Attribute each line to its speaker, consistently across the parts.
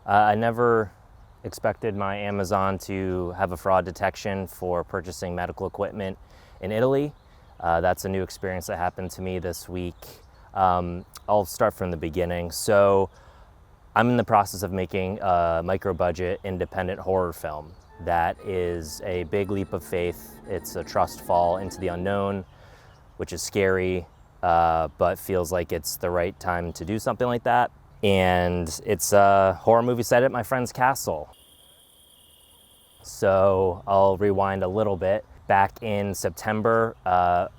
Speaker 1: I never expected my Amazon to have a fraud detection for purchasing medical equipment in Italy. That's a new experience that happened to me this week. I'll start from the beginning. So I'm in the process of making a micro-budget independent horror film. That is a big leap of faith. It's a trust fall into the unknown, which is scary, but feels like it's the right time to do something like that. And it's a horror movie set at my friend's castle. So I'll rewind a little bit. Back in September,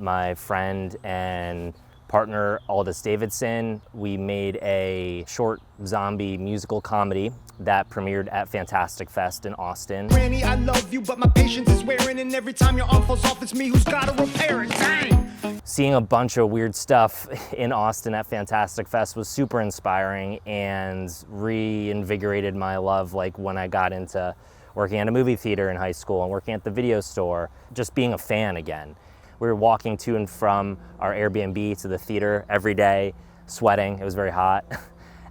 Speaker 1: my friend and partner Aldous Davidson, we made a short zombie musical comedy that premiered at Fantastic Fest in Austin.
Speaker 2: Granny, I love you, but my patience is wearing, and every time your arm falls off, it's me who's gotta repair it. Dang!
Speaker 1: Seeing a bunch of weird stuff in Austin at Fantastic Fest was super inspiring and reinvigorated my love, like when I got into working at a movie theater in high school and working at the video store, just being a fan again. We were walking to and from our Airbnb to the theater every day, sweating. It was very hot.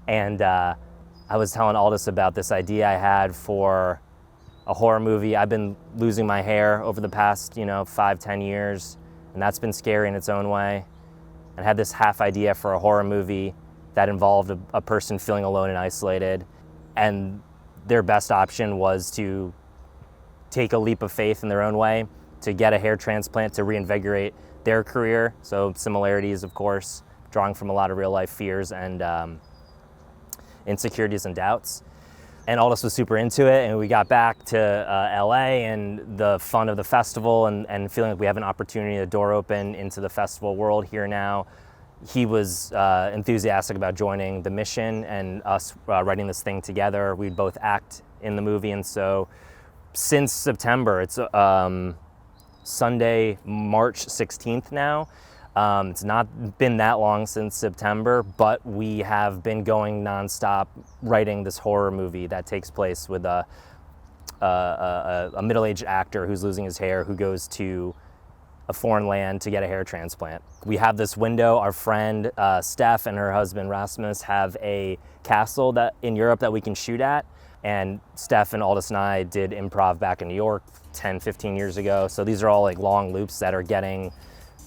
Speaker 1: And I was telling Aldous about this idea I had for a horror movie. I've been losing my hair over the past, 5-10 years, and that's been scary in its own way. And I had this half idea for a horror movie that involved a person feeling alone and isolated. And their best option was to take a leap of faith in their own way, to get a hair transplant to reinvigorate their career. So similarities, of course, drawing from a lot of real life fears and insecurities and doubts. And Aldous was super into it, and we got back to LA and the fun of the festival and feeling like we have an opportunity, a door open into the festival world here now. He was enthusiastic about joining the mission and us writing this thing together. We'd both act in the movie, and so since September, it's Sunday, March 16th now. It's not been that long since September, but we have been going nonstop writing this horror movie that takes place with a middle-aged actor who's losing his hair, who goes to a foreign land to get a hair transplant. We have this window. Our friend Steph and her husband Rasmus have a castle that in Europe that we can shoot at. And Steph and Aldous and I did improv back in New York 10, 15 years ago. So these are all like long loops that are getting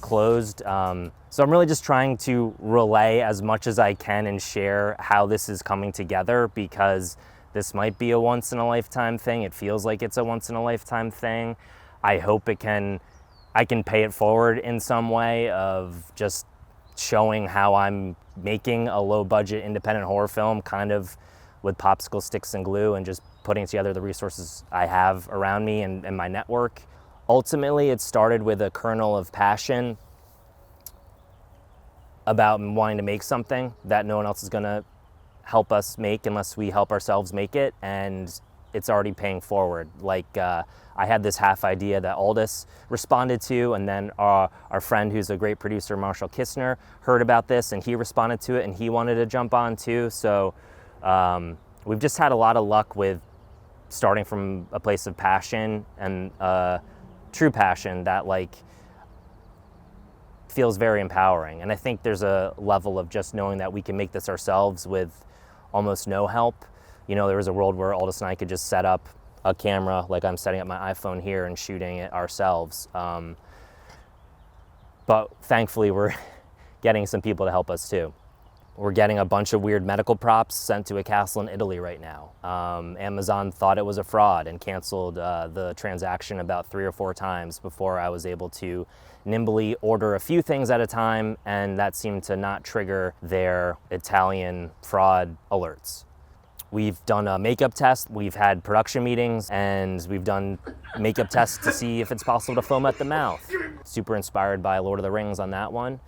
Speaker 1: closed. So I'm really just trying to relay as much as I can and share how this is coming together, because this might be a once in a lifetime thing. It feels like it's a once in a lifetime thing. I hope I can pay it forward in some way of just showing how I'm making a low budget independent horror film kind of with popsicle sticks and glue and just putting together the resources I have around me and my network. Ultimately, it started with a kernel of passion about wanting to make something that no one else is gonna help us make unless we help ourselves make it, and it's already paying forward. Like I had this half idea that Aldous responded to, and then our friend who's a great producer, Marshall Kistner, heard about this and he responded to it and he wanted to jump on too. So we've just had a lot of luck with starting from a place of passion and true passion that like feels very empowering. And I think there's a level of just knowing that we can make this ourselves with almost no help. There was a world where Aldous and I could just set up a camera like I'm setting up my iPhone here and shooting it ourselves. But thankfully we're getting some people to help us too. We're getting a bunch of weird medical props sent to a castle in Italy right now. Amazon thought it was a fraud and canceled the transaction about 3 or 4 times before I was able to nimbly order a few things at a time, and that seemed to not trigger their Italian fraud alerts. We've done a makeup test, we've had production meetings, and we've done makeup tests to see if it's possible to foam at the mouth. Super inspired by Lord of the Rings on that one.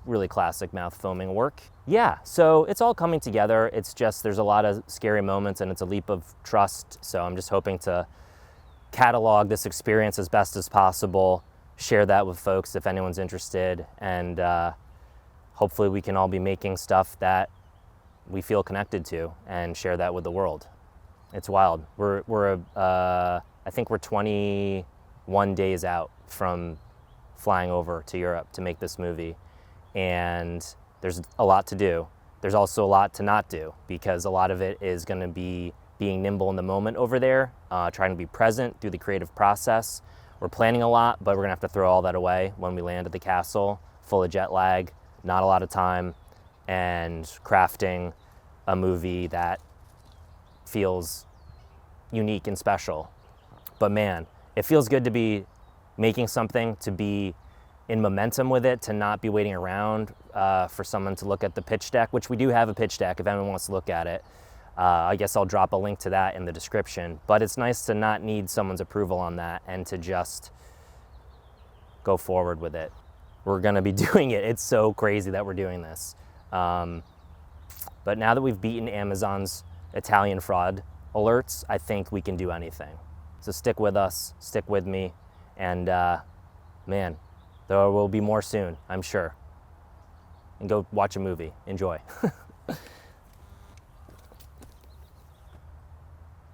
Speaker 1: Really classic mouth foaming work. Yeah, so it's all coming together. It's just there's a lot of scary moments and it's a leap of trust. So I'm just hoping to catalog this experience as best as possible, share that with folks if anyone's interested, and hopefully we can all be making stuff that we feel connected to and share that with the world. It's wild. I think we're 21 days out from flying over to Europe to make this movie. And there's a lot to do. there's also a lot to not do, because a lot of it is going to be being nimble in the moment over there, trying to be present through the creative process. We're planning a lot, but we're going to have to throw all that away when we land at the castle, full of jet lag, not a lot of time, and crafting a movie that feels unique and special. But man, it feels good to be making something, to be in momentum with it, to not be waiting around for someone to look at the pitch deck, which we do have a pitch deck if anyone wants to look at it. I guess I'll drop a link to that in the description, but it's nice to not need someone's approval on that and to just go forward with it. We're gonna be doing it. It's so crazy that we're doing this. But now that we've beaten Amazon's Italian fraud alerts, I think we can do anything. So stick with us, stick with me, and man, there will be more soon, I'm sure. And go watch a movie. Enjoy.